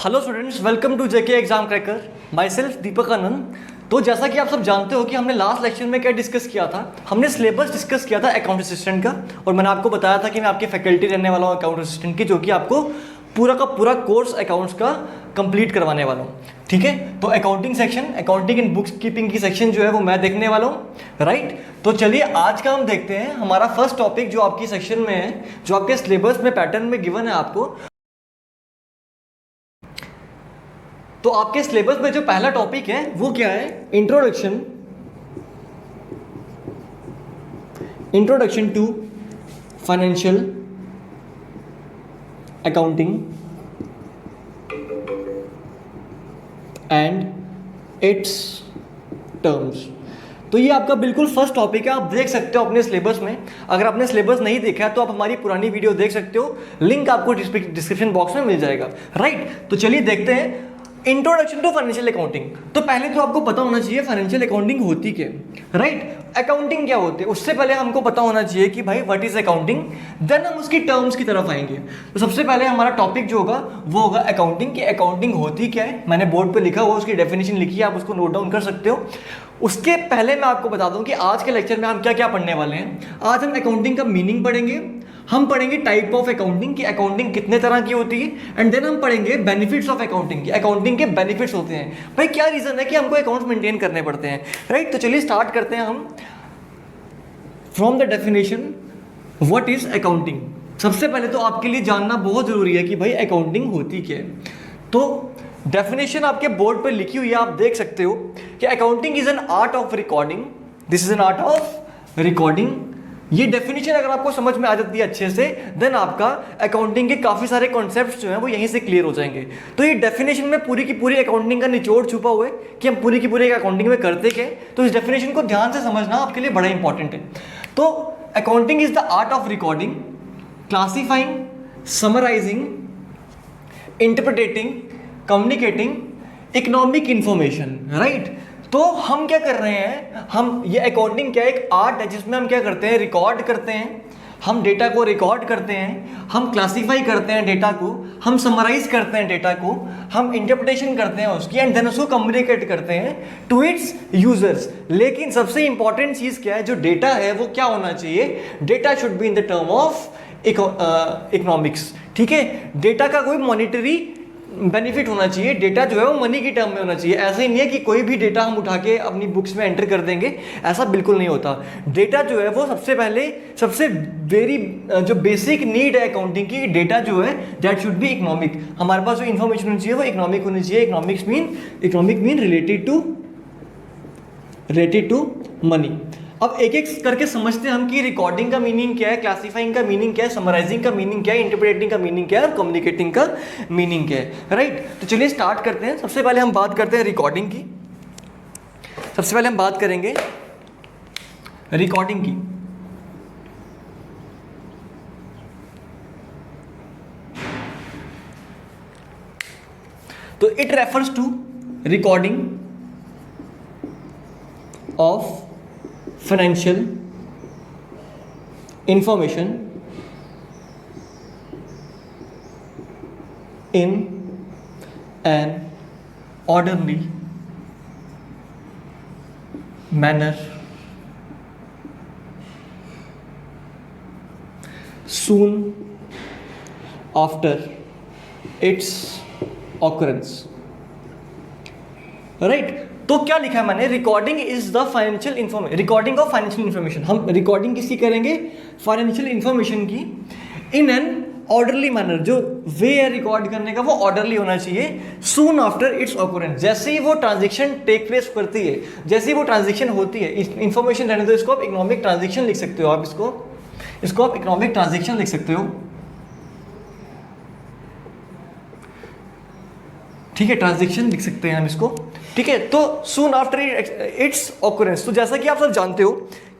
Hello students, welcome to JK exam cracker. Myself Deepak Anand. तो जैसा कि आप सब जानते हो कि हमने लास्ट लेक्चर में क्या डिस्कस किया था, हमने सिलेबस डिस्कस किया था अकाउंट असिस्टेंट का। और मैंने आपको बताया था कि मैं आपकी फैकल्टी रहने वाला हूँ अकाउंट असिस्टेंट की, जो कि आपको पूरा का पूरा कोर्स अकाउंट्स का कंप्लीट करवाने वाला हूँ। ठीक है, तो accounting section, accounting and books keeping की सेक्शन जो है वो मैं देखने वाला हूँ। राइट, तो चलिए आज का हम देखते हैं हमारा फर्स्ट टॉपिक जो आपकी सेक्शन में है, जो आपके सिलेबस में पैटर्न में गिवन है आपको। तो आपके सिलेबस में जो पहला टॉपिक है वो क्या है? Introduction to financial accounting and its terms. तो ये आपका बिल्कुल फर्स्ट टॉपिक है, आप देख सकते हो अपने सिलेबस में। अगर आपने सिलेबस नहीं देखा है तो आप हमारी पुरानी वीडियो देख सकते हो, लिंक आपको डिस्क्रिप्शन बॉक्स में मिल जाएगा। राइट, तो चलिए देखते हैं इंट्रोडक्शन टू फाइनेंशियल अकाउंटिंग। तो पहले तो आपको पता होना चाहिए फाइनेंशियल अकाउंटिंग होती क्या है। राइट, अकाउंटिंग क्या होती है उससे पहले हमको पता होना चाहिए कि भाई व्हाट इज अकाउंटिंग, देन हम उसकी टर्म्स की तरफ आएंगे। तो सबसे पहले हमारा टॉपिक जो होगा वो होगा अकाउंटिंग, कि अकाउंटिंग होती क्या है। मैंने बोर्ड पे लिखा हुआ, उसकी डेफिनेशन लिखी है, आप उसको नोट डाउन कर सकते हो। उसके पहले मैं आपको बता दूं कि आज के लेक्चर में हम क्या क्या पढ़ने वाले हैं। आज हम अकाउंटिंग का मीनिंग पढ़ेंगे, हम पढ़ेंगे टाइप ऑफ अकाउंटिंग की अकाउंटिंग कितने तरह की होती है, एंड देन हम पढ़ेंगे बेनिफिट्स ऑफ अकाउंटिंग की अकाउंटिंग के बेनिफिट्स होते हैं। भाई क्या रीजन है कि हमको अकाउंट्स मेंटेन करने पड़ते हैं। राइट, तो चलिए स्टार्ट करते हैं हम from the definition what is accounting. सबसे पहले तो आपके लिए जानना बहुत जरूरी है कि भाई अकाउंटिंग होती क्या है। तो डेफिनेशन आपके बोर्ड पर लिखी हुई है, आप देख सकते हो कि accounting is an art of recording. This is an art of recording. ये डेफिनेशन अगर आपको समझ में आ जाती है अच्छे से, देन आपका अकाउंटिंग के काफी सारे कॉन्सेप्ट्स जो हैं वो यहीं से क्लियर हो जाएंगे। तो ये डेफिनेशन में पूरी की पूरी अकाउंटिंग का निचोड़ छुपा हुआ है कि हम पूरी की पूरी अकाउंटिंग में करते क्या। तो इस डेफिनेशन को ध्यान से समझना आपके लिए बड़ा इंपॉर्टेंट है। तो accounting is the art of recording, classifying, summarising, interpreting, communicating economic information. Right, तो हम क्या कर रहे हैं, हम ये अकाउंटिंग क्या एक आर्ट है जिसमें हम क्या करते हैं, रिकॉर्ड करते हैं, हम डेटा को रिकॉर्ड करते हैं, हम क्लासीफाई करते हैं डेटा को, हम समराइज करते हैं डेटा को, हम इंटरप्रिटेशन करते हैं उसकी, एंड देन उसको कम्युनिकेट करते हैं टू इट्स यूजर्स। लेकिन सबसे इंपॉर्टेंट चीज क्या है, जो डेटा है वो क्या होना चाहिए, data should be in the term of economics. ठीक है, डेटा का कोई मॉनिटरी बेनिफिट होना चाहिए, डेटा जो है वो मनी की टर्म में होना चाहिए। ऐसा ही नहीं है कि कोई भी डेटा हम उठा के अपनी बुक्स में एंटर कर देंगे, ऐसा बिल्कुल नहीं होता। डेटा जो है वो सबसे पहले सबसे वेरी जो बेसिक नीड है अकाउंटिंग की, डेटा जो है दैट शुड बी इकोनॉमिक। हमारे पास जो इन्फॉर्मेशन होनी चाहिए वो इकोनॉमिक होनी चाहिए। Economic mean related to money. अब एक एक करके समझते हैं हम कि रिकॉर्डिंग का मीनिंग क्या है, क्लासिफाइंग का मीनिंग क्या है, समराइजिंग का मीनिंग क्या है, इंटरप्रेटिंग का मीनिंग क्या है और कम्युनिकेटिंग का मीनिंग क्या है। राइट, तो चलिए स्टार्ट करते हैं। सबसे पहले हम बात करते हैं रिकॉर्डिंग की। सबसे पहले हम बात करेंगे रिकॉर्डिंग की। तो it refers to recording of financial information in an orderly manner soon after its occurrence. Right? तो क्या लिखा है मैंने, recording is the financial information, recording of financial information. हम रिकॉर्डिंग किसकी करेंगे, फाइनेंशियल इंफॉर्मेशन की, इन एन ऑर्डरली मैनर। जो वे है रिकॉर्ड करने का वो ऑर्डरली होना चाहिए, सून आफ्टर इट्स ऑकरेंस, जैसे ही वो ट्रांजेक्शन टेक प्लेस करती है, जैसे ही वो ट्रांजेक्शन होती है। इंफॉर्मेशन रहने दो, इसको आप इकोनॉमिक ट्रांजेक्शन लिख सकते हो, आप इसको आप इकोनॉमिक ट्रांजेक्शन लिख सकते हो। ठीक है, ट्रांजेक्शन लिख सकते हैं हम इसको। ठीक है, तो सून आफ्टर इट्स ऑकरेंस। तो जैसा कि आप सब जानते हो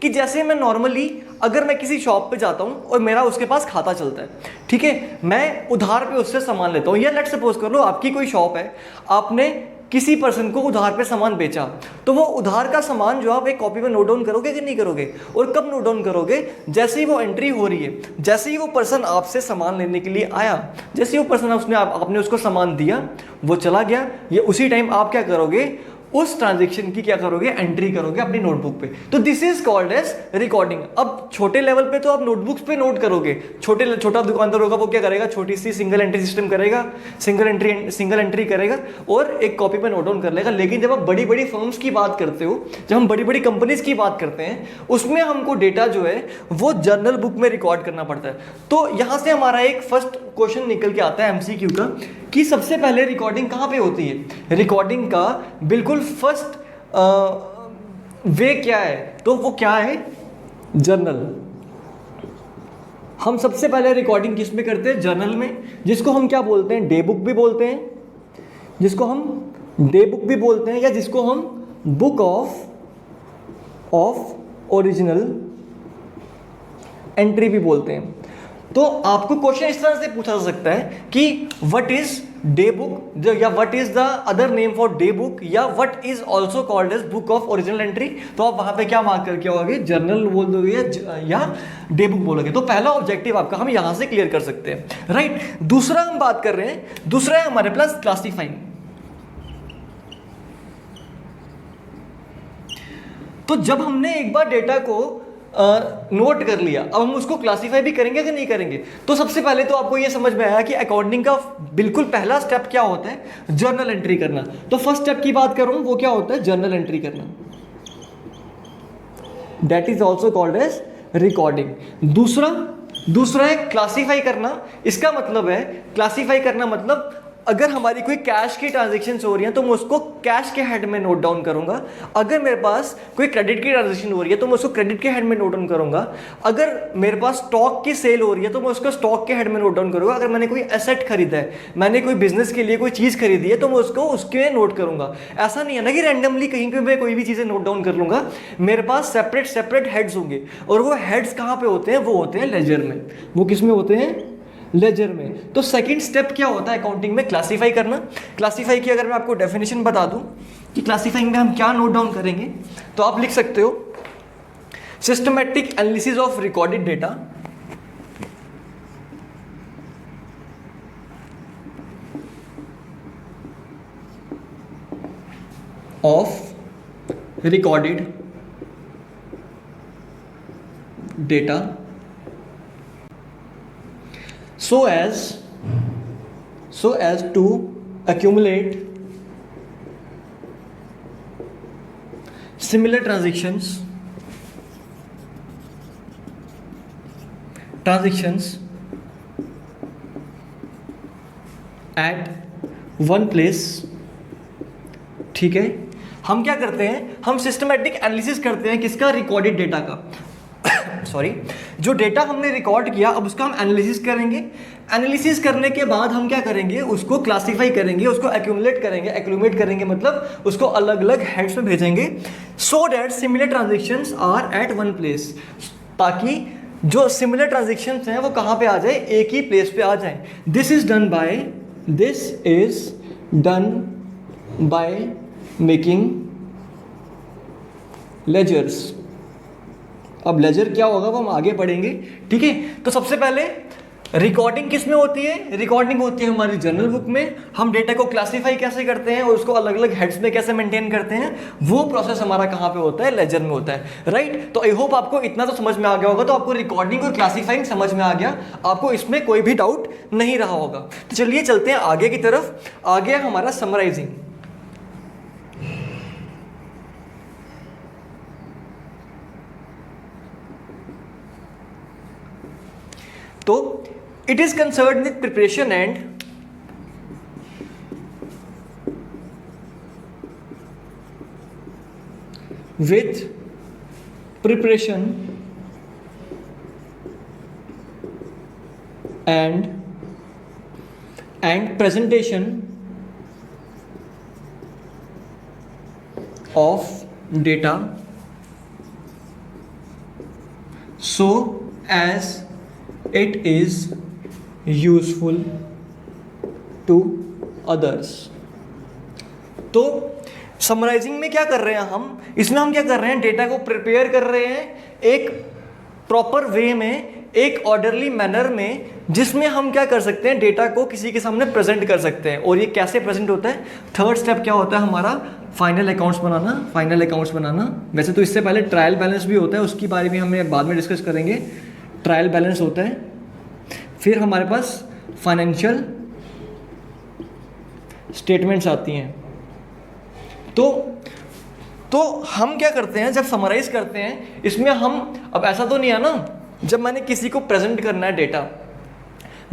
कि जैसे मैं नॉर्मली अगर मैं किसी शॉप पे जाता हूँ और मेरा उसके पास खाता चलता है, ठीक है, मैं उधार पे उससे सामान लेता हूँ, या लेट सपोज कर लो आपकी कोई शॉप है, आपने किसी पर्सन को उधार पे सामान बेचा, तो वो उधार का सामान जो आप एक कॉपी में नोट डाउन करोगे कि नहीं करोगे, और कब नोट डाउन करोगे, जैसे ही वो एंट्री हो रही है, जैसे ही वो पर्सन आपसे सामान लेने के लिए आया, जैसे ही वो पर्सन आपने उसको सामान दिया, वो चला गया, ये उसी टाइम आप क्या करोगे, उस ट्रांजैक्शन की क्या करोगे, एंट्री करोगे अपनी नोटबुक पे। तो this is called as recording. अब छोटे लेवल पे तो आप नोटबुक्स पे नोट करोगे, छोटा दुकानदार होगा वो क्या करेगा, छोटी सी सिंगल एंट्री सिस्टम करेगा, सिंगल एंट्री करेगा और एक कॉपी पे नोट डाउन कर लेगा। लेकिन जब आप बड़ी बड़ी फर्म्स की बात करते हो, जब हम बड़ी बड़ी कंपनीज की बात करते हैं, उसमें हमको डेटा जो है वो जर्नल बुक में रिकॉर्ड करना पड़ता है। तो यहाँ से हमारा एक फर्स्ट क्वेश्चन निकल के आता है एमसीक्यू का, कि सबसे पहले रिकॉर्डिंग कहाँ पे होती है। रिकॉर्डिंग का बिल्कुल फर्स्ट वे क्या है, तो वो क्या है, जर्नल। हम सबसे पहले रिकॉर्डिंग किस में करते हैं, जर्नल में, जिसको हम क्या बोलते हैं, डे बुक भी बोलते हैं, जिसको हम डे बुक भी बोलते हैं, या जिसको हम बुक ऑफ ओरिजिनल एंट्री भी बोलते हैं। तो आपको क्वेश्चन इस तरह से पूछा जा सकता है कि व्हाट इज डे बुक, या what is the other name for day book, या what is also called as book of original entry. तो आप वहां पे क्या मार्क करके आओगे, जर्नल बोल दोगे या डे बुक बोलोगे। तो पहला ऑब्जेक्टिव आपका हम यहां से क्लियर कर सकते हैं, राइट। दूसरा हम बात कर रहे हैं, दूसरा है हमारे पास क्लासिफाइंग। तो जब हमने एक बार डेटा को नोट कर लिया, अब हम उसको क्लासीफाई भी करेंगे कि नहीं करेंगे। तो सबसे पहले तो आपको ये समझ में आया कि अकाउंटिंग का बिल्कुल पहला स्टेप क्या होता है, जर्नल एंट्री करना। तो फर्स्ट स्टेप की बात करूं, वो क्या होता है, जर्नल एंट्री करना, that is also called as recording. दूसरा है क्लासीफाई करना। इसका मतलब है, क्लासीफाई करना मतलब अगर हमारी कोई कैश की ट्रांजेक्शन हो रही है तो मैं उसको कैश के हेड में नोट डाउन करूंगा। अगर मेरे पास कोई क्रेडिट की ट्रांजेक्शन हो रही है तो मैं उसको क्रेडिट के हेड में नोट डाउन करूंगा। अगर मेरे पास स्टॉक की सेल हो रही है तो मैं उसको स्टॉक के हेड में नोट डाउन करूंगा। अगर मैंने कोई एसेट खरीदा है, मैंने कोई बिजनेस के लिए कोई चीज़ खरीदी है, तो मैं उसको उसके नोट करूंगा। ऐसा नहीं है ना कि रैंडमली कहीं पर मैं कोई भी चीज़ें नोट डाउन कर लूंगा। मेरे पास सेपरेट हेड्स होंगे, और वो हेड्स कहाँ पे होते हैं, वो होते हैं लेजर में। वो किस में होते हैं, लेजर में। तो सेकंड स्टेप क्या होता है अकाउंटिंग में, क्लासीफाई करना। क्लासीफाई की अगर मैं आपको डेफिनेशन बता दूं कि क्लासीफाइंग में हम क्या नोट डाउन करेंगे, तो आप लिख सकते हो, systematic analysis of recorded data, of recorded data so as to accumulate similar transactions at one place। ठीक है, हम क्या करते हैं, हम सिस्टमैटिक एनालिसिस करते हैं किसका, रिकॉर्डेड डेटा का। सॉरी, जो डेटा हमने रिकॉर्ड किया अब उसका हम एनालिसिस करेंगे। एनालिसिस करने के बाद हम क्या करेंगे, उसको क्लासीफाई करेंगे, उसको एक्यूमुलेट करेंगे मतलब उसको अलग अलग हेड्स में भेजेंगे, so that similar transactions are at one place, ताकि जो सिमिलर ट्रांजैक्शंस हैं वो कहाँ पे आ जाए, एक ही प्लेस पे आ जाए। This is done by making ledgers. अब लेजर क्या होगा वो हम आगे पढ़ेंगे, ठीक है। तो सबसे पहले रिकॉर्डिंग किस में होती है, रिकॉर्डिंग होती है हमारी जर्नल बुक में। हम डेटा को क्लासीफाई कैसे करते हैं और उसको अलग अलग हेड्स में कैसे मेंटेन करते हैं, वो प्रोसेस हमारा कहाँ पे होता है, लेजर में होता है, राइट। तो आई होप आपको इतना तो समझ में आ गया होगा। तो आपको रिकॉर्डिंग और क्लासीफाइंग समझ में आ गया, आपको इसमें कोई भी डाउट नहीं रहा होगा। तो चलिए चलते हैं आगे की तरफ। आगे हमारा समराइजिंग। तो it is concern with preparation and presentation of data so as it is useful to others। तो समराइजिंग में क्या कर रहे हैं हम, इसमें हम क्या कर रहे हैं, डेटा को प्रिपेयर कर रहे हैं एक प्रॉपर वे में, एक ऑर्डरली मैनर में, जिसमें हम क्या कर सकते हैं, डेटा को किसी के सामने प्रेजेंट कर सकते हैं। और ये कैसे प्रेजेंट होता है, थर्ड स्टेप क्या होता है हमारा, फाइनल अकाउंट्स बनाना। फाइनल अकाउंट्स बनाना, वैसे तो इससे पहले ट्रायल बैलेंस भी होता है, उसके बारे में हमें बाद में डिस्कस करेंगे। ट्रायल बैलेंस होता है, फिर हमारे पास फाइनेंशियल स्टेटमेंट्स आती हैं। तो हम क्या करते हैं, जब समराइज करते हैं इसमें हम, अब ऐसा तो नहीं है ना, जब मैंने किसी को प्रेजेंट करना है डेटा,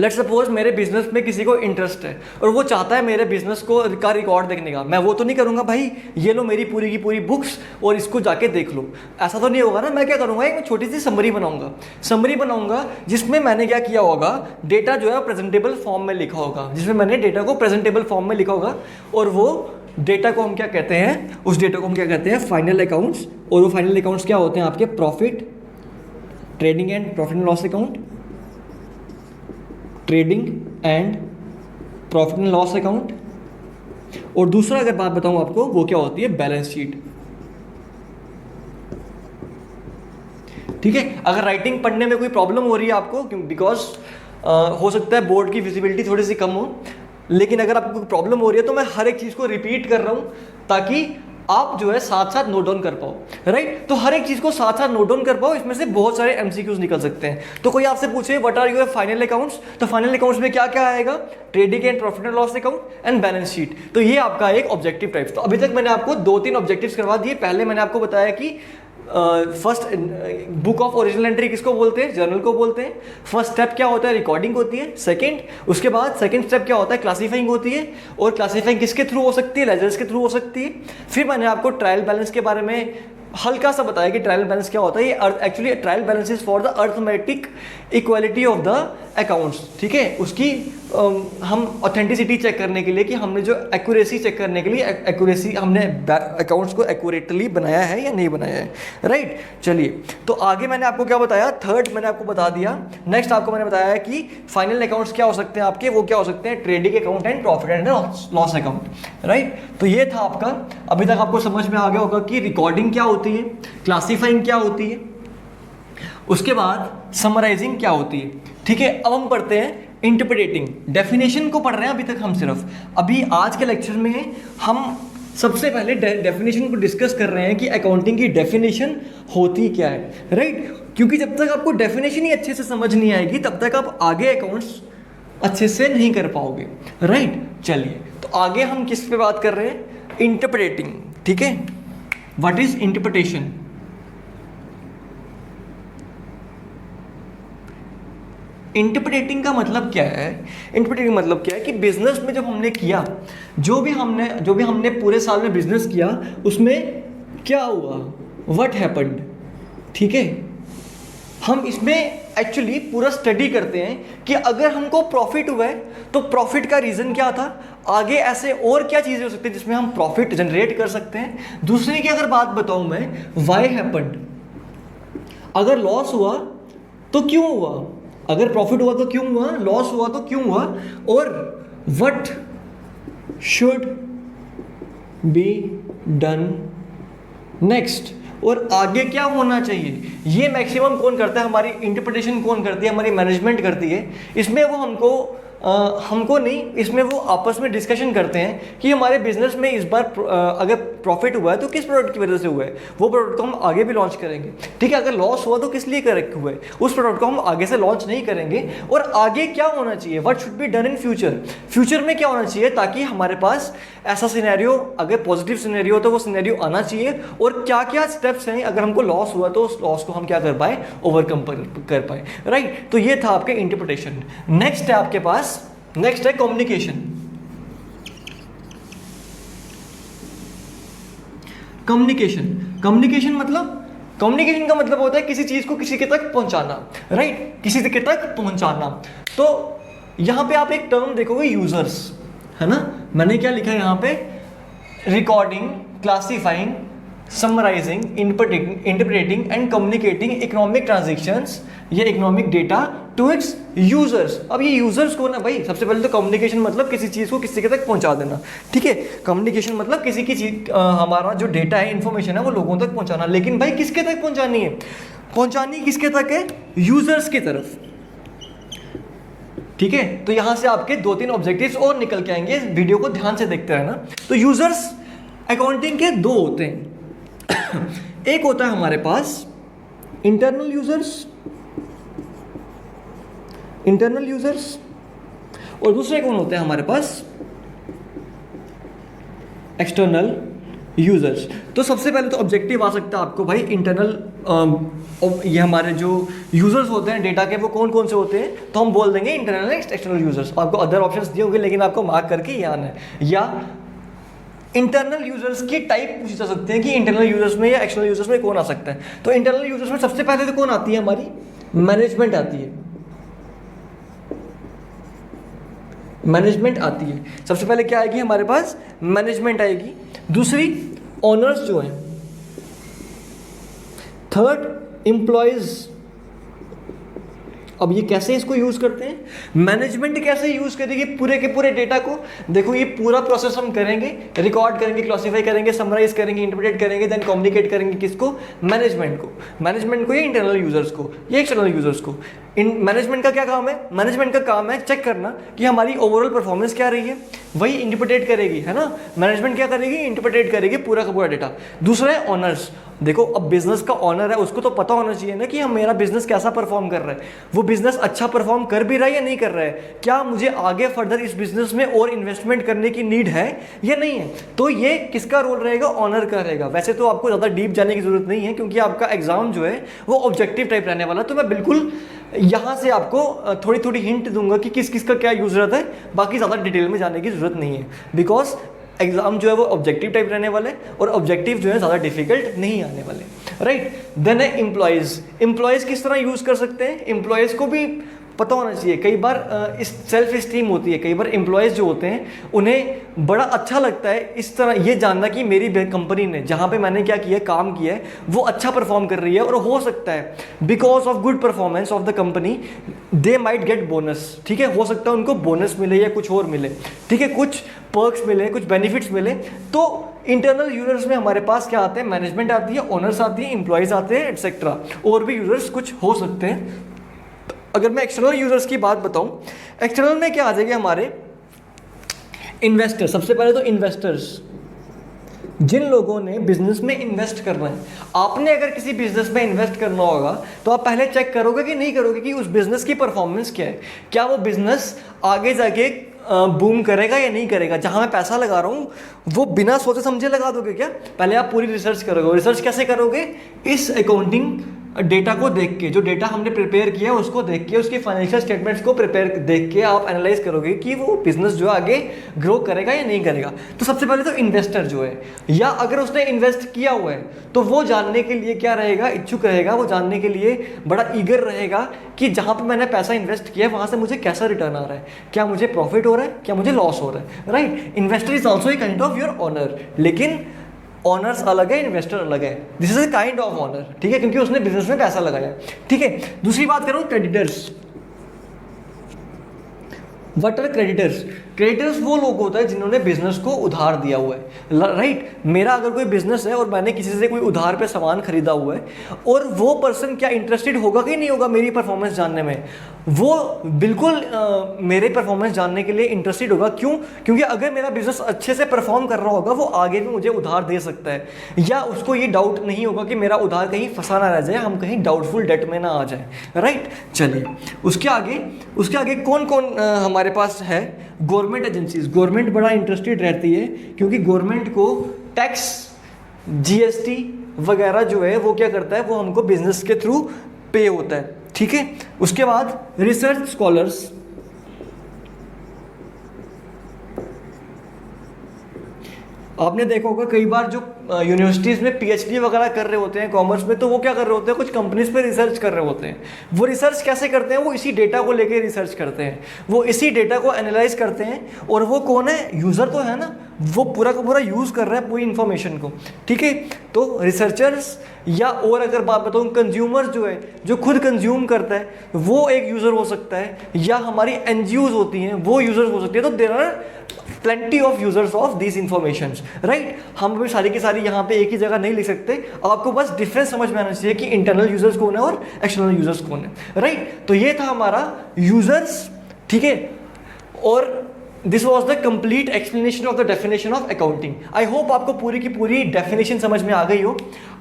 लेट्स सपोज मेरे बिजनेस में किसी को इंटरेस्ट है और वो चाहता है मेरे बिजनेस को का रिकॉर्ड देखने का, मैं वो तो नहीं करूँगा भाई ये लो मेरी पूरी की पूरी बुक्स और इसको जाके देख लो, ऐसा तो नहीं होगा ना। मैं क्या करूँगा, एक छोटी सी समरी बनाऊंगा जिसमें मैंने क्या किया होगा, डेटा जो है प्रेजेंटेबल फॉर्म में लिखा होगा, जिसमें मैंने डेटा को प्रेजेंटेबल फॉर्म में लिखा होगा, और वो डेटा को हम क्या कहते हैं, उस डेटा को हम क्या कहते हैं, फाइनल अकाउंट्स। और वो फाइनल अकाउंट्स क्या होते हैं आपके, profit, trading and profit and loss account, trading and profit and loss account, और दूसरा अगर बात बताऊं आपको वो क्या होती है, बैलेंस शीट। ठीक है, अगर राइटिंग पढ़ने में कोई प्रॉब्लम हो रही है आपको, बिकॉज हो सकता है बोर्ड की विजिबिलिटी थोड़ी सी कम हो, लेकिन अगर आपको कोई प्रॉब्लम हो रही है तो मैं हर एक चीज़ को रिपीट कर रहा हूँ ताकि आप जो है साथ साथ नोट डाउन कर पाओ, राइट। तो हर एक चीज़ को साथ साथ नोट डाउन कर पाओ, इसमें से बहुत सारे एमसीक्यूज निकल सकते हैं। तो कोई आपसे पूछे what are your final accounts, तो फाइनल अकाउंट्स में क्या क्या आएगा, trading and profit and loss account and balance sheet. तो ये आपका एक ऑब्जेक्टिव टाइप। तो अभी तक मैंने आपको 2-3 ऑब्जेक्टिव्स करवा दिए। पहले मैंने आपको बताया कि first book of original entry किसको बोलते हैं, जर्नल को बोलते हैं। फर्स्ट स्टेप क्या होता है, रिकॉर्डिंग होती है। सेकंड, उसके बाद सेकंड स्टेप क्या होता है, क्लासीफाइंग होती है। और क्लासीफाइंग किसके थ्रू हो सकती है, लेजर्स के थ्रू हो सकती है। फिर मैंने आपको ट्रायल बैलेंस के बारे में हल्का सा बताया कि ट्रायल बैलेंस क्या होता है। ये actually trial balance is for the arithmetic equality of the accounts. ठीक है, उसकी हम ऑथेंटिसिटी चेक करने के लिए कि हमने जो एक्यूरेसी चेक करने के लिए एक्यूरेसी हमने अकाउंट्स को एक्यूरेटली बनाया है या नहीं बनाया है, राइट। चलिए, तो आगे मैंने आपको क्या बताया, थर्ड मैंने आपको बता दिया। नेक्स्ट आपको मैंने बताया है कि फाइनल अकाउंट्स क्या हो सकते हैं आपके, वो क्या हो सकते हैं, trading account and profit and loss account, right. तो ये था आपका, अभी तक आपको समझ में आ गया होगा कि रिकॉर्डिंग क्या होती है, क्लासीफाइंग क्या होती है, उसके बाद समराइजिंग क्या होती है। ठीक है, अब हम पढ़ते हैं इंटरप्रेटिंग। डेफिनेशन को पढ़ रहे हैं अभी तक हम सिर्फ। अभी आज के लेक्चर में हम सबसे पहले डेफिनेशन को डिस्कस कर रहे हैं कि अकाउंटिंग की डेफिनेशन होती क्या है, राइट। क्योंकि जब तक आपको डेफिनेशन ही अच्छे से समझ नहीं आएगी तब तक आप आगे अकाउंट्स अच्छे से नहीं कर पाओगे, राइट। चलिए, तो आगे हम किस पे बात कर रहे हैं, इंटरप्रेटिंग। ठीक है, व्हाट इज इंटरप्रिटेशन। इंटरप्रेटिंग का मतलब क्या है, इंटरप्रेटिंग मतलब क्या है कि बिजनेस में जब हमने किया, जो भी हमने पूरे साल में बिजनेस किया उसमें क्या हुआ, व्हाट हैपेंड। ठीक है, हम इसमें एक्चुअली पूरा स्टडी करते हैं कि अगर हमको प्रॉफिट हुआ है तो प्रॉफिट का रीज़न क्या था, आगे ऐसे और क्या चीज़ें हो सकती है जिसमें हम प्रॉफिट जनरेट कर सकते हैं। दूसरी की अगर बात बताऊं मैं, व्हाई हैपेंड, अगर लॉस हुआ तो क्यों हुआ, अगर प्रॉफिट हुआ तो क्यों हुआ, लॉस हुआ तो क्यों हुआ, और what should be done next, और आगे क्या होना चाहिए। ये मैक्सिमम कौन करता है, हमारी इंटरप्रिटेशन कौन करती है, हमारी मैनेजमेंट करती है। इसमें वो हमको नहीं, इसमें वो आपस में डिस्कशन करते हैं कि हमारे बिजनेस में इस बार अगर प्रॉफिट हुआ है तो किस प्रोडक्ट की वजह से हुआ है, वो प्रोडक्ट को हम आगे भी लॉन्च करेंगे। ठीक है, अगर लॉस हुआ तो किस लिए कर हुआ है, उस प्रोडक्ट को हम आगे से लॉन्च नहीं करेंगे। और आगे क्या होना चाहिए, what should be done in future, future में क्या होना चाहिए ताकि हमारे पास ऐसा सिनेरियो, अगर पॉजिटिव सिनेरियो हो तो वो सिनेरियो आना चाहिए, और क्या क्या स्टेप्स हैं अगर हमको लॉस हुआ तो उस लॉस को हम क्या कर पाए, ओवरकम कर पाए, राइट। तो ये था आपके इंटरप्रिटेशन। नेक्स्ट है आपके पास, नेक्स्ट है कम्युनिकेशन। कम्युनिकेशन का मतलब होता है किसी चीज को किसी के तक पहुंचाना, राइट, किसी के तक पहुंचाना। तो यहां पे आप एक टर्म देखोगे, यूजर्स, है ना। मैंने क्या लिखा है यहां पे, recording, classifying, summarising, interpreting and communicating economic transactions या economic data to its users. अब ये यूजर्स को ना भाई, सबसे पहले तो कम्युनिकेशन मतलब किसी चीज़ को किसी के तक पहुंचा देना, ठीक है। कम्युनिकेशन मतलब किसी की चीज, हमारा जो डेटा है, इन्फॉर्मेशन है, वो लोगों तक पहुंचाना। लेकिन भाई किसके तक पहुंचानी है? पहुंचानी किसके तक है? यूजर्स की तरफ, ठीक है। तो यहां से आपके 2-3 ऑब्जेक्टिव्स और निकल के आएंगे, इस वीडियो को ध्यान से देखते रहना। तो यूजर्स अकाउंटिंग के 2 होते हैं। एक होता है हमारे पास इंटरनल यूजर्स, और दूसरे कौन होते हैं हमारे पास? External users. तो सबसे पहले तो ऑब्जेक्टिव आ सकता है आपको भाई इंटरनल, ये हमारे जो यूजर्स होते हैं डेटा के, वो कौन कौन से होते हैं? तो हम बोल देंगे इंटरनल एक्सटर्नल यूजर्स। आपको अदर ऑप्शंस दिए होंगे, लेकिन आपको मार्क करके ये आना है। या इंटरनल यूजर्स की टाइप पूछ जा सकते हैं कि इंटरनल यूजर्स में या एक्सटर्नल यूजर्स में कौन आ सकता है। तो इंटरनल यूजर्स में सबसे पहले तो कौन आती है? हमारी मैनेजमेंट आती है। मैनेजमेंट आती है, सबसे पहले क्या आएगी हमारे पास? मैनेजमेंट आएगी। दूसरी ओनर्स जो है, थर्ड एम्प्लॉयज। अब ये कैसे इसको यूज करते हैं? मैनेजमेंट कैसे यूज करेगी पूरे के पूरे डेटा को? देखो ये पूरा प्रोसेस हम करेंगे, रिकॉर्ड करेंगे, क्लासिफाई करेंगे, समराइज करेंगे, इंटरप्रेट करेंगे, देन कम्युनिकेट करेंगे किसको? मैनेजमेंट को या इंटरनल यूजर्स को या एक्सटर्नल यूजर्स को। इन मैनेजमेंट का क्या काम है? मैनेजमेंट का काम है चेक करना कि हमारी ओवरऑल परफॉर्मेंस क्या रही है, वही इंटरप्रेट करेगी, है ना। मैनेजमेंट क्या करेगी? इंटरप्रेट करेगी पूरा का पूरा डेटा। दूसरा है ऑनर्स। देखो अब बिजनेस का ऑनर है, उसको तो पता होना चाहिए ना कि हम, मेरा बिजनेस कैसा परफॉर्म कर रहा है, वो बिजनेस अच्छा परफॉर्म कर भी रहा है या नहीं कर रहा है, क्या मुझे आगे फर्दर इस बिजनेस में और इन्वेस्टमेंट करने की नीड है या नहीं है। तो ये किसका रोल रहेगा? ऑनर का रहेगा। वैसे तो आपको ज़्यादा डीप जाने की जरूरत नहीं है, क्योंकि आपका एग्जाम जो है वो ऑब्जेक्टिव टाइप रहने वाला। तो मैं बिल्कुल यहाँ से आपको थोड़ी थोड़ी हिंट दूंगा कि किस किस का क्या यूजर है, बाकी ज़्यादा डिटेल में जाने की जरूरत नहीं है, बिकॉज एग्जाम जो है वो ऑब्जेक्टिव टाइप रहने वाले, और ऑब्जेक्टिव जो है ज़्यादा डिफिकल्ट नहीं आने वाले, राइट। देन है एम्प्लॉयज़ किस तरह यूज़ कर सकते हैं? एम्प्लॉयज़ को भी पता होना चाहिए। कई बार इस सेल्फ इस्टीम होती है, कई बार एम्प्लॉयज़ जो होते हैं उन्हें बड़ा अच्छा लगता है इस तरह ये जानना कि मेरी कंपनी ने जहाँ पे मैंने क्या किया है, काम किया है, वो अच्छा परफॉर्म कर रही है, और हो सकता है because of good performance of the company they might get bonus, ठीक है। हो सकता है उनको बोनस मिले या कुछ और मिले, ठीक है, कुछ पर्क्स मिले, कुछ बेनिफिट्स मिले। तो इंटरनल यूजर्स में हमारे पास क्या आते हैं? मैनेजमेंट आती है, ओनर्स आती है, एम्प्लॉयज़ आते हैं, एटसेट्रा, और भी यूजर्स कुछ हो सकते हैं। अगर मैं एक्सटर्नल यूजर्स की बात बताऊं, एक्सटर्नल में क्या आ जाएगा हमारे? इन्वेस्टर। सबसे पहले तो इन्वेस्टर्स, जिन लोगों ने बिजनेस में इन्वेस्ट करना है। आपने अगर किसी बिजनेस में इन्वेस्ट करना होगा तो आप पहले चेक करोगे कि नहीं करोगे कि उस बिजनेस की परफॉर्मेंस क्या है, क्या वो बिजनेस आगे जाके बूम करेगा या नहीं करेगा। जहां मैं पैसा लगा रहा हूँ वो बिना सोचे समझे लगा दोगे क्या? पहले आप पूरी रिसर्च करोगे। रिसर्च कैसे करोगे? इस अकाउंटिंग डेटा को देख के, जो डेटा हमने प्रिपेयर किया है उसको देख के, उसके फाइनेंशियल स्टेटमेंट्स को प्रिपेयर देख के आप एनालाइज करोगे कि वो बिजनेस जो है आगे ग्रो करेगा या नहीं करेगा। तो सबसे पहले तो इन्वेस्टर जो है, या अगर उसने इन्वेस्ट किया हुआ है तो वो जानने के लिए क्या रहेगा? इच्छुक रहेगा, वो जानने के लिए बड़ा ईगर रहेगा कि जहाँ पर मैंने पैसा इन्वेस्ट किया है वहाँ से मुझे कैसा रिटर्न आ रहा है, क्या मुझे प्रॉफिट हो रहा है, क्या मुझे लॉस हो रहा है, right. Investor is also a kind of your owner, लेकिन ऑनर्स अलग है, इन्वेस्टर अलग है। This is a kind of owner, ठीक है, क्योंकि उसने बिजनेस में पैसा लगाया, ठीक है। दूसरी बात करूं, creditors. What are creditors? Creditors वो लोग होता है जिन्होंने बिजनेस को उधार दिया हुआ है, राइट। मेरा अगर कोई बिजनेस है और मैंने किसी से कोई उधार पे सामान खरीदा हुआ है, और वो पर्सन क्या इंटरेस्टेड होगा कि नहीं होगा मेरी परफॉर्मेंस जानने में? वो बिल्कुल मेरे परफॉर्मेंस जानने के लिए इंटरेस्टेड होगा। क्यों? क्योंकि अगर मेरा बिजनेस अच्छे से परफॉर्म कर रहा होगा वो आगे भी मुझे उधार दे सकता है, या उसको ये डाउट नहीं होगा कि मेरा उधार कहीं फंसा ना रह जाए, हम कहीं डाउटफुल डेट में ना आ जाए, राइट। चलिए उसके आगे कौन कौन हमारे पास है? Government agencies. गवर्नमेंट बड़ा इंटरेस्टेड रहती है क्योंकि गवर्नमेंट को टैक्स, जीएसटी वगैरह जो है वो क्या करता है, वो हमको बिजनेस के थ्रू पे होता है, ठीक है। उसके बाद रिसर्च स्कॉलर्स। आपने देखा होगा कई बार जो यूनिवर्सिटीज़ में पीएचडी वगैरह कर रहे होते हैं कॉमर्स में, तो वो क्या कर रहे होते हैं, कुछ कंपनीज पे रिसर्च कर रहे होते हैं। वो रिसर्च कैसे करते हैं, वो इसी डेटा को लेके रिसर्च करते हैं, वो इसी डेटा को एनालाइज करते हैं। और वो कौन है, यूज़र तो है ना, वो पूरा का पूरा यूज़ कर रहा है पूरी इन्फॉर्मेशन को, ठीक है। तो रिसर्चर्स या और अगर बात बताऊँ कंज्यूमर्स जो है, जो खुद कंज्यूम करता है, वो एक यूज़र हो सकता है, या हमारी एनजीओज होती हैं वो यूज़र्स हो सकती है। तो there are plenty of users of this information, right. हम अभी सारी की सारी यहाँ पे एक ही जगह नहीं लिख सकते, आपको बस डिफरेंस समझ में आना चाहिए कि इंटरनल यूजर्स कौन है और एक्सटर्नल यूजर्स कौन है, राइट। तो ये था हमारा यूजर्स, ठीक है। और this was the complete explanation of the definition of accounting. I hope आपको पूरी की पूरी डेफिनेशन समझ में आ गई हो।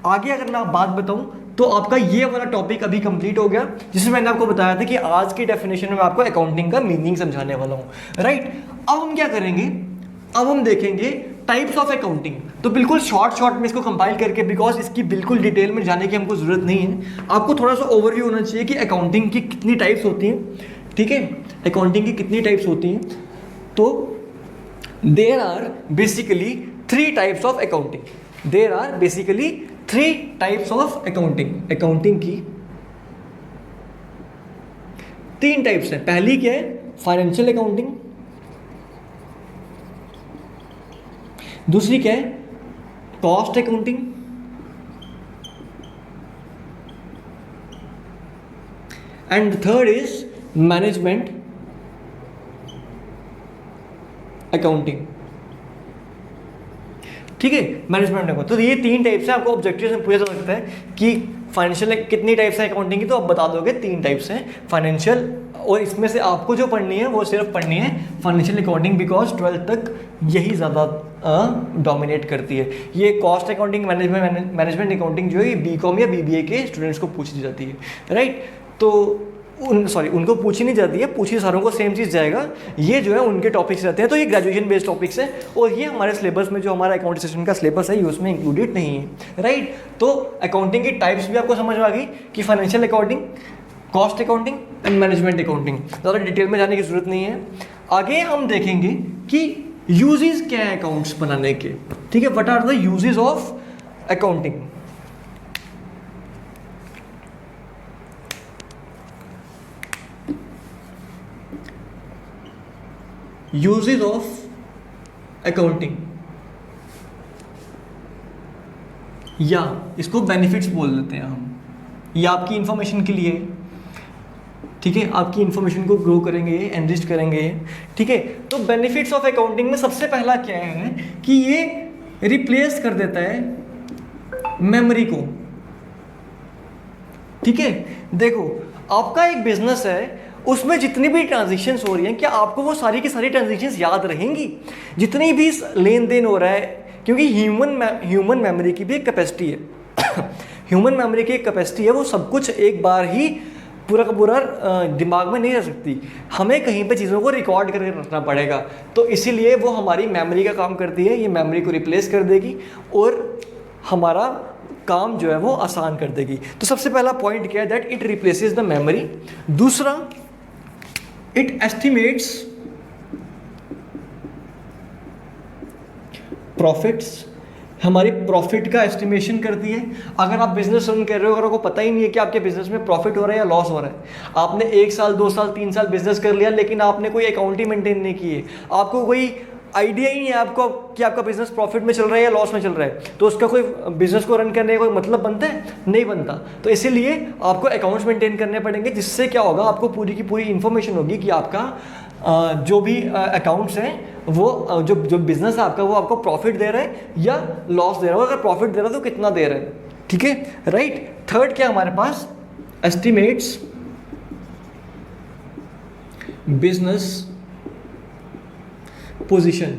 आगे अगर मैं बात बताऊँ तो आपका ये वाला टॉपिक अभी कंप्लीट हो गया, जिसमें मैंने आपको बताया था कि आज की डेफिनेशन में मैं आपको अकाउंटिंग का मीनिंग समझाने वाला हूँ, राइट। अब हम क्या करेंगे, अब हम देखेंगे टाइप्स ऑफ अकाउंटिंग। तो बिल्कुल शॉर्ट में इसको कंपाइल करके, बिकॉज इसकी बिल्कुल डिटेल में जाने की हमको जरूरत नहीं है, आपको थोड़ा सा ओवरव्यू होना चाहिए कि अकाउंटिंग की कितनी टाइप्स होती हैं, ठीक है। अकाउंटिंग की कितनी टाइप्स होती हैं, तो there are basically 3 types of accounting. There are basically 3 types of accounting. Accounting की 3 टाइप्स है। पहली क्या है, फाइनेंशियल अकाउंटिंग। दूसरी क्या है, cost accounting. And third is management accounting, ठीक है। मैनेजमेंट अकाउंट, तो ये 3 टाइप्स है। आपको ऑब्जेक्टिव में पूछा जा सकता है कि फाइनेंशियल कितनी टाइप्स है अकाउंटिंग की, तो आप बता दोगे 3 टाइप्स हैं फाइनेंशियल। और इसमें से आपको जो पढ़नी है वो सिर्फ पढ़नी है फाइनेंशियल अकाउंटिंग, बिकॉज 12th तक यही ज़्यादा डोमिनेट करती है। ये कॉस्ट अकाउंटिंग, मैनेजमेंट अकाउंटिंग जो है ये बीकॉम या बीबीए के स्टूडेंट्स को पूछी जाती है, राइट। तो उनको पूछी नहीं जाती है, पूछी सारों को सेम चीज़ जाएगा। ये जो है उनके टॉपिक्स रहते हैं, तो ये ग्रेजुएशन बेस्ड टॉपिक्स हैं, और ये हमारे सिलेबस में जो हमारा अकाउंट सेशन का सिलेबस है ये उसमें इंक्लूडेड नहीं है, राइट। तो अकाउंटिंग की टाइप्स भी आपको समझ में आ गई कि financial accounting, cost accounting and management accounting. ज़्यादा डिटेल में जाने की जरूरत नहीं है। आगे हम देखेंगे कि यूजेस क्या है अकाउंट्स बनाने के, ठीक है। What are the uses of accounting. Uses of accounting, या इसको बेनिफिट्स बोल देते हैं हम। ये आपकी इंफॉर्मेशन के लिए, ठीक है, आपकी इंफॉर्मेशन को ग्रो करेंगे, एनरिच करेंगे, ठीक है। तो बेनिफिट्स ऑफ अकाउंटिंग में सबसे पहला क्या है कि ये रिप्लेस कर देता है मेमोरी को, ठीक है। देखो, आपका एक बिजनेस है, उसमें जितनी भी ट्रांजैक्शंस हो रही हैं, क्या आपको वो सारी की सारी ट्रांजैक्शंस याद रहेंगी, जितनी भी लेन देन हो रहा है? क्योंकि ह्यूमन मेमोरी की भी एक कैपेसिटी है। ह्यूमन मेमोरी की एक कैपेसिटी है, वो सब कुछ एक बार ही पूरा का पूरा दिमाग में नहीं रह सकती, हमें कहीं पे चीज़ों को रिकॉर्ड करके रखना पड़ेगा। तो इसीलिए वो हमारी मेमोरी का काम करती है, ये मेमोरी को रिप्लेस कर देगी और हमारा काम जो है वो आसान कर देगी। तो सबसे पहला पॉइंट क्या है, that it replaces the memory. दूसरा, इट एस्टिमेट्स प्रॉफिट्स, हमारी प्रॉफिट का एस्टिमेशन करती है। अगर आप बिजनेस रन कर रहे हो, अगर आपको पता ही नहीं है कि आपके बिजनेस में प्रॉफिट हो रहा है या लॉस हो रहा है, आपने 1 साल 2 साल 3 साल बिजनेस कर लिया, लेकिन आपने कोई अकाउंट ही मेंटेन नहीं किए, आपको कोई आइडिया ही नहीं है आपको कि आपका बिजनेस प्रॉफिट में चल रहा है या लॉस में चल रहा है, तो उसका कोई बिजनेस को रन करने का कोई मतलब बनता है? नहीं बनता। तो इसीलिए आपको अकाउंट्स मेंटेन करने पड़ेंगे, जिससे क्या होगा, आपको पूरी की पूरी इन्फॉर्मेशन होगी कि आपका जो भी अकाउंट्स हैं, वो जो बिजनेस है आपका, वो आपको प्रॉफिट दे रहा है या लॉस दे रहा है। अगर प्रॉफिट दे रहा है तो कितना दे रहा है, ठीक है, राइट। थर्ड क्या हमारे पास, एस्टिमेट्स बिजनेस पोजीशन,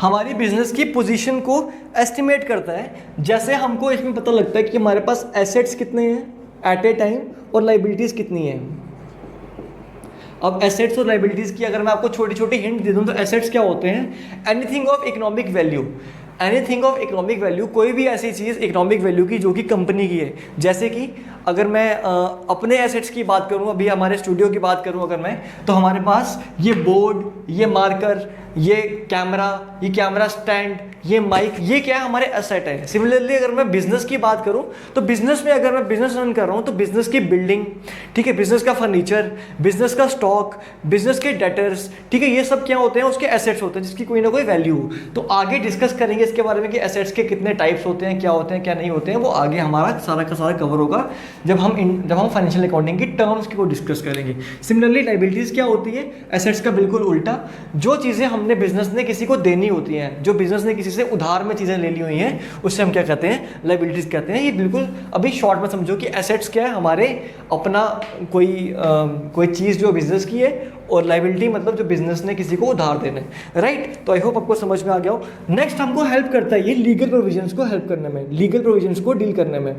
हमारी बिजनेस की पोजीशन को एस्टिमेट करता है। जैसे हमको इसमें पता लगता है कि हमारे पास एसेट्स कितने हैं एट ए टाइम और लाइबिलिटीज कितनी हैं। अब एसेट्स और लाइबिलिटीज की अगर मैं आपको छोटी छोटी हिंट दे दूं, तो एसेट्स क्या होते हैं, anything of economic value, anything of economic value, कोई भी ऐसी चीज़ इकोनॉमिक वैल्यू की जो कि कंपनी की है। जैसे कि अगर मैं अपने एसेट्स की बात करूं, अभी हमारे स्टूडियो की बात करूं अगर मैं, तो हमारे पास ये बोर्ड, ये मार्कर, ये कैमरा स्टैंड, ये माइक, ये क्या है हमारे एसेट है। सिमिलरली अगर मैं बिजनेस की बात करूं तो बिजनेस में अगर मैं बिजनेस रन कर रहा हूं तो बिजनेस की बिल्डिंग, ठीक है, बिजनेस का फर्नीचर, बिजनेस का स्टॉक, बिजनेस के डेटर्स, ठीक है, ये सब क्या होते हैं, उसके एसेट्स होते हैं जिसकी कोई ना कोई वैल्यू हो। तो आगे डिस्कस करेंगे इसके बारे में कि एसेट्स के कितने टाइप्स होते हैं, क्या नहीं होते हैं, वो आगे हमारा सारा का सारा कवर होगा जब हम फाइनेंशियल अकाउंटिंग की टर्म्स को डिस्कस करेंगे। सिमिलरली लायबिलिटीज क्या होती है, एसेट्स का बिल्कुल उल्टा, जो चीज़ें हमने बिजनेस ने किसी को देनी होती हैं, जो बिजनेस ने किसी से उधार में चीज़ें ले ली हुई हैं, उससे हम क्या कहते हैं, लायबिलिटीज कहते हैं। ये बिल्कुल अभी शॉर्ट में समझो कि एसेट्स क्या है, हमारे अपना कोई चीज़ जो बिजनेस की है, और लायबिलिटी मतलब जो बिजनेस ने किसी को उधार देना है, राइट। तो आई होप आपको समझ में आ गया हो। नेक्स्ट हमको हेल्प करता है ये लीगल प्रोविजंस को हेल्प करने में, लीगल प्रोविजंस को डील करने में।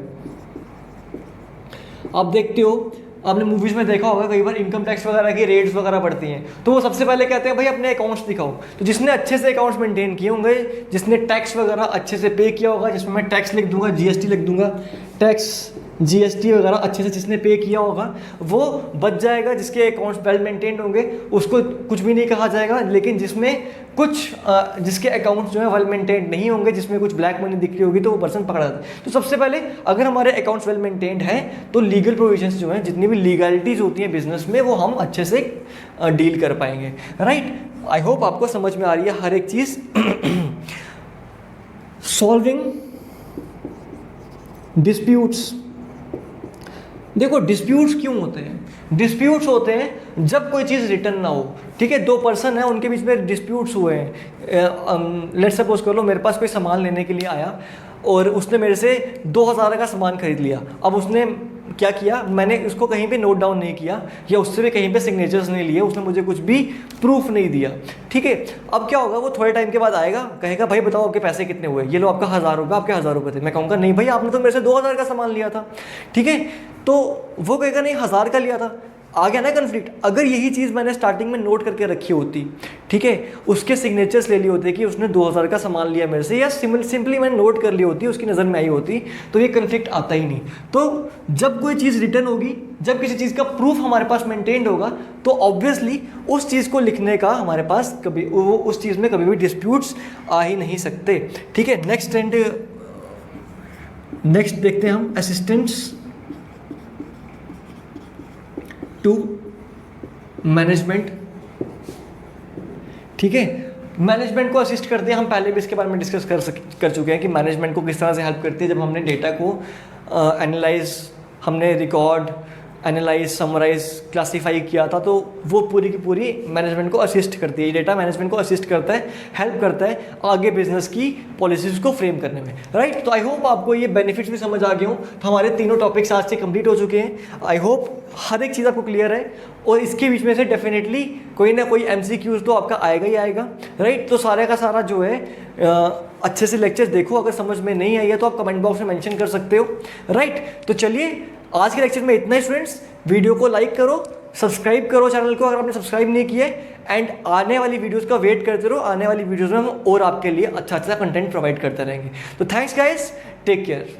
आप देखते हो, आपने मूवीज में देखा होगा कई बार इनकम टैक्स वगैरह की रेट्स वगैरह बढ़ती हैं, तो वो सबसे पहले कहते हैं भाई अपने अकाउंट्स दिखाओ। तो जिसने अच्छे से अकाउंट्स मेंटेन किए होंगे, जिसने टैक्स वगैरह अच्छे से पे किया होगा, जिसमें मैं टैक्स लिख दूंगा, जीएसटी लिख दूंगा, टैक्स जीएसटी वगैरह अच्छे से जिसने पे किया होगा वो बच जाएगा। जिसके अकाउंट्स वेल मेंटेन्ड होंगे उसको कुछ भी नहीं कहा जाएगा। लेकिन जिसके अकाउंट्स जो है वेल मेंटेन्ड नहीं होंगे, जिसमें कुछ ब्लैक मनी दिख रही होगी, तो वो पर्सन पकड़ा जाता है। तो सबसे पहले अगर हमारे अकाउंट्स वेल मेंटेन्ड हैं तो लीगल प्रोविजंस जो हैं, जितनी भी लीगलिटीज़ होती हैं बिजनेस में, वो हम अच्छे से डील कर पाएंगे, राइट। आई होप आपको समझ में आ रही है हर एक चीज़। सॉल्विंग डिस्प्यूट्स, देखो डिस्प्यूट्स क्यों होते हैं, डिस्प्यूट्स होते हैं जब कोई चीज़ रिटर्न ना हो, ठीक है। दो पर्सन है, उनके बीच में डिस्प्यूट्स हुए हैं। लेट्स सपोज कर लो मेरे पास कोई सामान लेने के लिए आया और उसने मेरे से 2000 का सामान खरीद लिया। अब उसने क्या किया, मैंने उसको कहीं पे नोट डाउन नहीं किया या उससे भी कहीं पे सिग्नेचर्स नहीं लिए, उसने मुझे कुछ भी प्रूफ नहीं दिया, ठीक है। अब क्या होगा, वो थोड़े टाइम के बाद आएगा, कहेगा भाई बताओ आपके पैसे कितने हुए, ये लो आपका 1000 रुपये, आपके 1000 रुपये थे। मैं कहूँगा नहीं भाई आपने तो मेरे से 2000 का सामान लिया था, ठीक है। तो वो कहेगा नहीं 1000 का लिया था। आ गया ना कन्फ्लिक्ट। अगर यही चीज़ मैंने स्टार्टिंग में नोट करके रखी होती, ठीक है, उसके सिग्नेचर्स ले लिए होते कि उसने 2000 का सामान लिया मेरे से, या सिंपली मैंने नोट कर ली होती, उसकी नज़र में आई होती, तो ये कन्फ्लिक्ट आता ही नहीं। तो जब कोई चीज़ रिटर्न होगी, जब किसी चीज़ का प्रूफ हमारे पास मेंटेन्ड होगा, तो ऑब्वियसली उस चीज़ को लिखने का हमारे पास कभी उस चीज़ में कभी भी डिस्प्यूट्स आ ही नहीं सकते, ठीक है। नेक्स्ट देखते हैं हम असिस्टेंट्स टू मैनेजमेंट, ठीक है। मैनेजमेंट को असिस्ट करते हैं, हम पहले भी इसके बारे में डिस्कस कर चुके हैं कि मैनेजमेंट को किस तरह से हेल्प करती है। जब हमने डेटा को एनालाइज, हमने रिकॉर्ड, एनालाइज, समराइज, क्लासीफाई किया था, तो वो पूरी की पूरी मैनेजमेंट को असिस्ट करती है। डेटा मैनेजमेंट को असिस्ट करता है, हेल्प करता है आगे बिजनेस की पॉलिसीज़ को फ्रेम करने में, राइट। तो आई होप आपको ये बेनिफिट्स भी समझ आ गए हों। तो हमारे तीनों टॉपिक्स आज से कंप्लीट हो चुके हैं। आई होप हर एक चीज़ आपको क्लियर है, और इसके बीच में से डेफिनेटली कोई ना कोई MCQs तो आपका आएगा ही आएगा, राइट। तो सारे का सारा जो है अच्छे से लेक्चर्स देखो, अगर समझ में नहीं आई है तो आप कमेंट बॉक्स में मेंशन कर सकते हो, राइट। तो चलिए आज के लेक्चर में इतना ही स्टूडेंट्स। वीडियो को लाइक करो, सब्सक्राइब करो चैनल को अगर आपने सब्सक्राइब नहीं किया है, एंड आने वाली वीडियोस का वेट करते रहो। आने वाली वीडियोस में हम और आपके लिए अच्छा कंटेंट प्रोवाइड करते रहेंगे। तो थैंक्स गाइस, टेक केयर।